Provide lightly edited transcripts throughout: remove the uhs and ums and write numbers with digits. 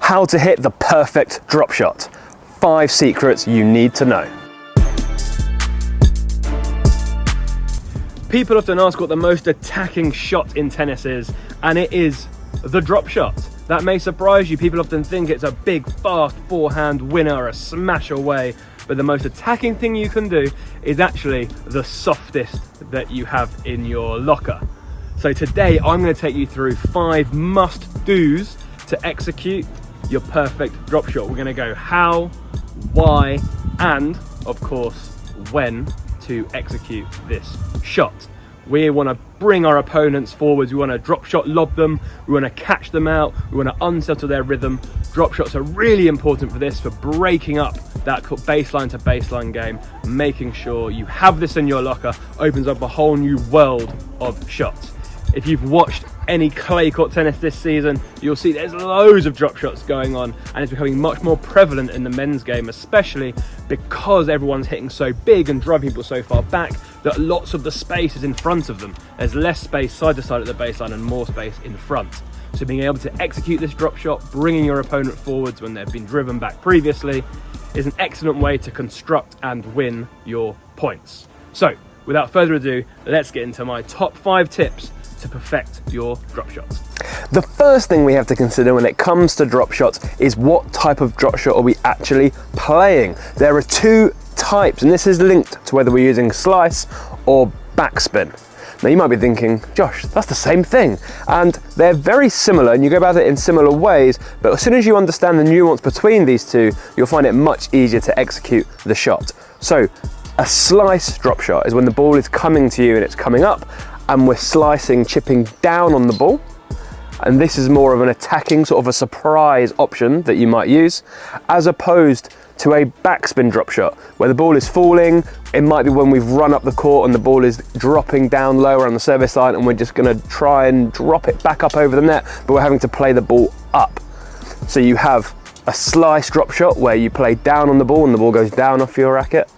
How to hit the perfect drop shot. 5 secrets you need to know. People often ask what the most attacking shot in tennis is, and it is the drop shot. That may surprise you. People often think it's a big, fast forehand winner or a smash away, but the most attacking thing you can do is actually the softest that you have in your locker. So today I'm going to take you through 5 must-dos to execute your perfect drop shot. We're going to go how, why, and of course, when to execute this shot. We want to bring our opponents forwards. We want to drop shot lob them. We want to catch them out. We want to unsettle their rhythm. Drop shots are really important for this, for breaking up that baseline to baseline game. Making sure you have this in your locker opens up a whole new world of shots. If you've watched any clay court tennis this season, you'll see there's loads of drop shots going on, and it's becoming much more prevalent in the men's game, especially because everyone's hitting so big and driving people so far back that lots of the space is in front of them. There's less space side to side at the baseline and more space in front. So being able to execute this drop shot, bringing your opponent forwards when they've been driven back previously, is an excellent way to construct and win your points. So without further ado, let's get into my top 5 tips to perfect your drop shots. The first thing we have to consider when it comes to drop shots is what type of drop shot are we actually playing. There are 2 types, and this is linked to whether we're using slice or backspin. Now you might be thinking, Josh, that's the same thing. And they're very similar, and you go about it in similar ways, but as soon as you understand the nuance between these 2, you'll find it much easier to execute the shot. So a slice drop shot is when the ball is coming to you and it's coming up, and we're slicing, chipping down on the ball. And this is more of an attacking, sort of a surprise option that you might use, as opposed to a backspin drop shot, where the ball is falling. It might be when we've run up the court and the ball is dropping down lower on the service line, and we're just gonna try and drop it back up over the net, but we're having to play the ball up. So you have a slice drop shot where you play down on the ball and the ball goes down off your racket,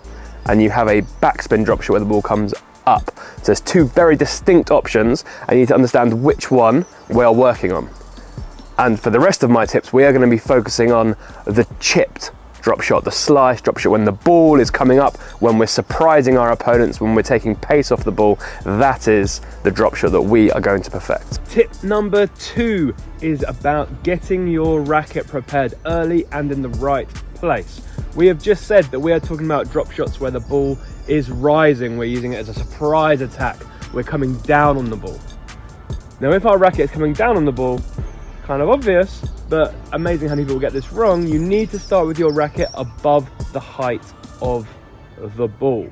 and you have a backspin drop shot where the ball comes up. So there's 2 very distinct options, and you need to understand which one we are working on. And for the rest of my tips, we are going to be focusing on the chipped drop shot, the slice drop shot, when the ball is coming up, when we're surprising our opponents, when we're taking pace off the ball. That is the drop shot that we are going to perfect. Tip number 2 is about getting your racket prepared early and in the right place. We have just said that we are talking about drop shots where the ball is rising. We're using it as a surprise attack. We're coming down on the ball. Now, if our racket is coming down on the ball, kind of obvious, but amazing how many people get this wrong, you need to start with your racket above the height of the ball.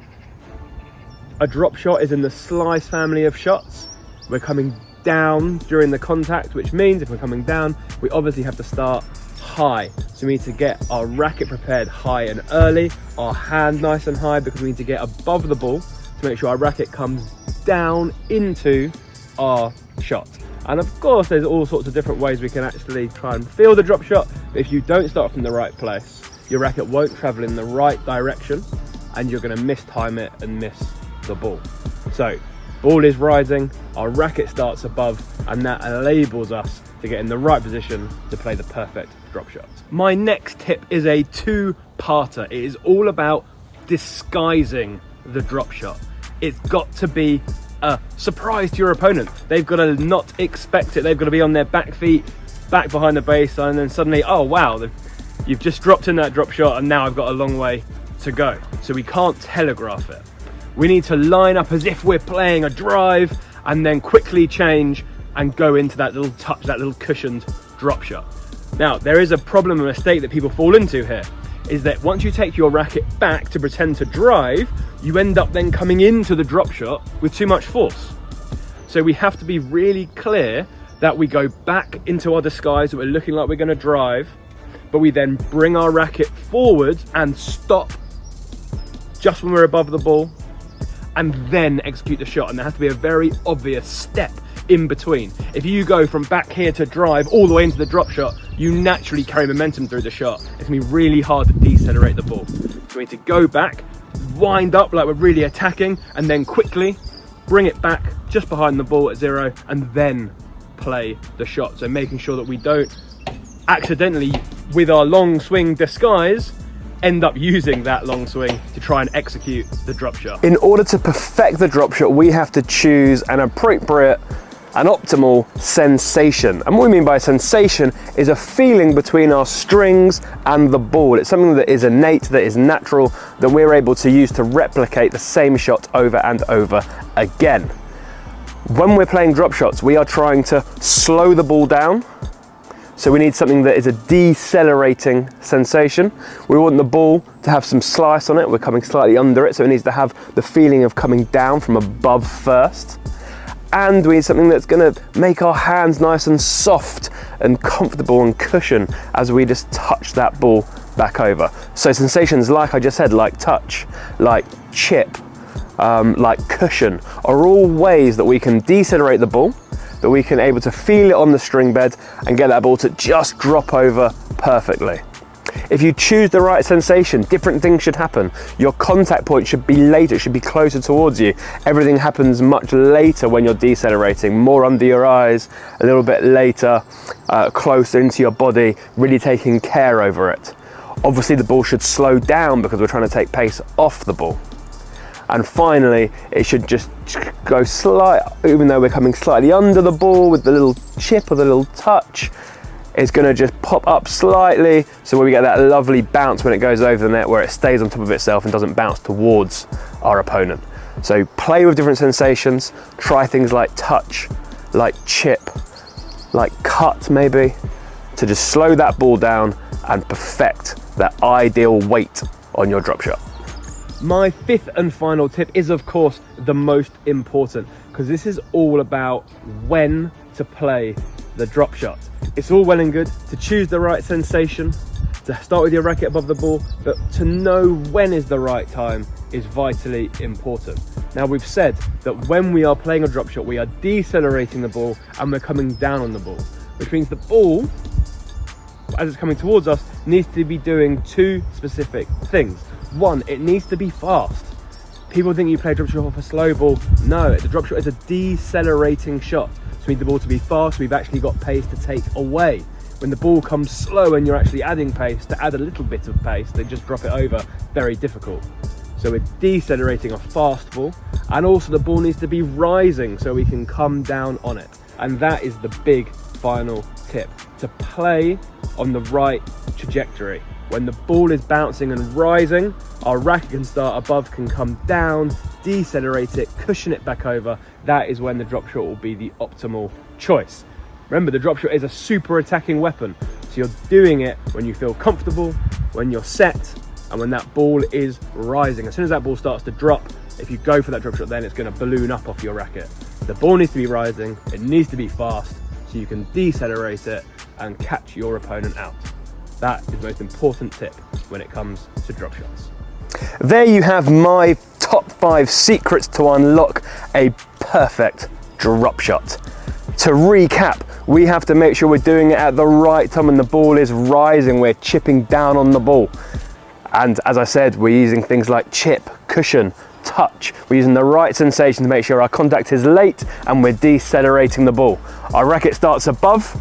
A drop shot is in the slice family of shots. We're coming down during the contact, which means if we're coming down, we obviously have to start high. So we need to get our racket prepared high and early, our hand nice and high, because we need to get above the ball to make sure our racket comes down into our shot. And of course, there's all sorts of different ways we can actually try and feel the drop shot. But if you don't start from the right place, your racket won't travel in the right direction, and you're going to mistime it and miss the ball. So ball is rising, our racket starts above, and that enables us to get in the right position to play the perfect drop shot. My next tip is a 2-parter. It is all about disguising the drop shot. It's got to be a surprise to your opponent. They've got to not expect it. They've got to be on their back feet, back behind the baseline, and then suddenly, oh wow, you've just dropped in that drop shot, and now I've got a long way to go. So we can't telegraph it. We need to line up as if we're playing a drive, and then quickly change and go into that little touch, that little cushioned drop shot. Now, there is a problem, a mistake that people fall into here, is that once you take your racket back to pretend to drive, you end up then coming into the drop shot with too much force. So we have to be really clear that we go back into our disguise, that we're looking like we're going to drive, but we then bring our racket forward and stop just when we're above the ball, and then execute the shot. And there has to be a very obvious step in between. If you go from back here to drive all the way into the drop shot, you naturally carry momentum through the shot. It's gonna be really hard to decelerate the ball. So we need to go back, wind up like we're really attacking, and then quickly bring it back just behind the ball at 0, and then play the shot. So making sure that we don't accidentally, with our long swing disguise, end up using that long swing to try and execute the drop shot. In order to perfect the drop shot, we have to choose an appropriate and optimal sensation. And what we mean by sensation is a feeling between our strings and the ball. It's something that is innate, that is natural, that we're able to use to replicate the same shot over and over again. When we're playing drop shots, we are trying to slow the ball down. So we need something that is a decelerating sensation. We want the ball to have some slice on it. We're coming slightly under it, so it needs to have the feeling of coming down from above first. And we need something that's gonna make our hands nice and soft and comfortable and cushion as we just touch that ball back over. So sensations like I just said, like touch, like chip, like cushion, are all ways that we can decelerate the ball, that we can able to feel it on the string bed and get that ball to just drop over perfectly. If you choose the right sensation, different things should happen. Your contact point should be later, it should be closer towards you. Everything happens much later when you're decelerating, more under your eyes, a little bit later, closer into your body, really taking care over it. Obviously the ball should slow down because we're trying to take pace off the ball. And finally, it should just go slight, even though we're coming slightly under the ball with the little chip or the little touch, it's gonna just pop up slightly, so we get that lovely bounce when it goes over the net where it stays on top of itself and doesn't bounce towards our opponent. So play with different sensations, try things like touch, like chip, like cut maybe, to just slow that ball down and perfect that ideal weight on your drop shot. My fifth and final tip is of course the most important, because this is all about when to play the drop shot. It's all well and good to choose the right sensation, to start with your racket above the ball, but to know when is the right time is vitally important. Now we've said that when we are playing a drop shot, we are decelerating the ball and we're coming down on the ball, which means the ball, as it's coming towards us, needs to be doing two specific things. One, it needs to be fast. People think you play a drop shot off a slow ball. No, the drop shot is a decelerating shot. So we need the ball to be fast. We've actually got pace to take away. When the ball comes slow and you're actually adding pace, to add a little bit of pace, then just drop it over, very difficult. So we're decelerating a fast ball, and also the ball needs to be rising so we can come down on it. And that is the big final tip, to play on the right trajectory. When the ball is bouncing and rising, our racket can start above, can come down, decelerate it, cushion it back over. That is when the drop shot will be the optimal choice. Remember, the drop shot is a super attacking weapon. So you're doing it when you feel comfortable, when you're set, and when that ball is rising. As soon as that ball starts to drop, if you go for that drop shot, then it's going to balloon up off your racket. The ball needs to be rising, it needs to be fast, so you can decelerate it and catch your opponent out. That is the most important tip when it comes to drop shots. There you have my top 5 secrets to unlock a perfect drop shot. To recap, we have to make sure we're doing it at the right time when the ball is rising, we're chipping down on the ball. And as I said, we're using things like chip, cushion, touch. We're using the right sensation to make sure our contact is late and we're decelerating the ball. Our racket starts above,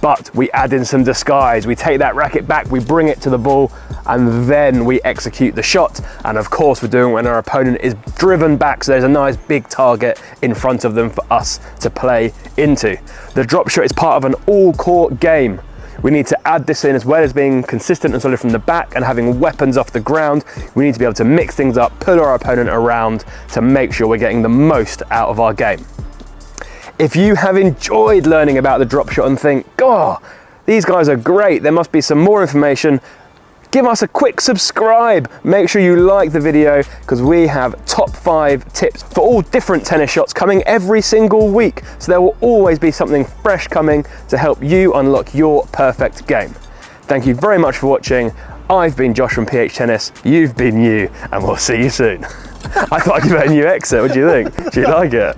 but we add in some disguise. We take that racket back, we bring it to the ball, and then we execute the shot. And of course, we're doing it when our opponent is driven back, so there's a nice big target in front of them for us to play into. The drop shot is part of an all-court game. We need to add this in, as well as being consistent and solid from the back and having weapons off the ground. We need to be able to mix things up, pull our opponent around to make sure we're getting the most out of our game. If you have enjoyed learning about the drop shot and think, "Oh, these guys are great, there must be some more information," give us a quick subscribe. Make sure you like the video, because we have top 5 tips for all different tennis shots coming every single week. So there will always be something fresh coming to help you unlock your perfect game. Thank you very much for watching. I've been Josh from PH Tennis. You've been you, and we'll see you soon. I thought I'd give it a new exit. What do you think? Do you like it?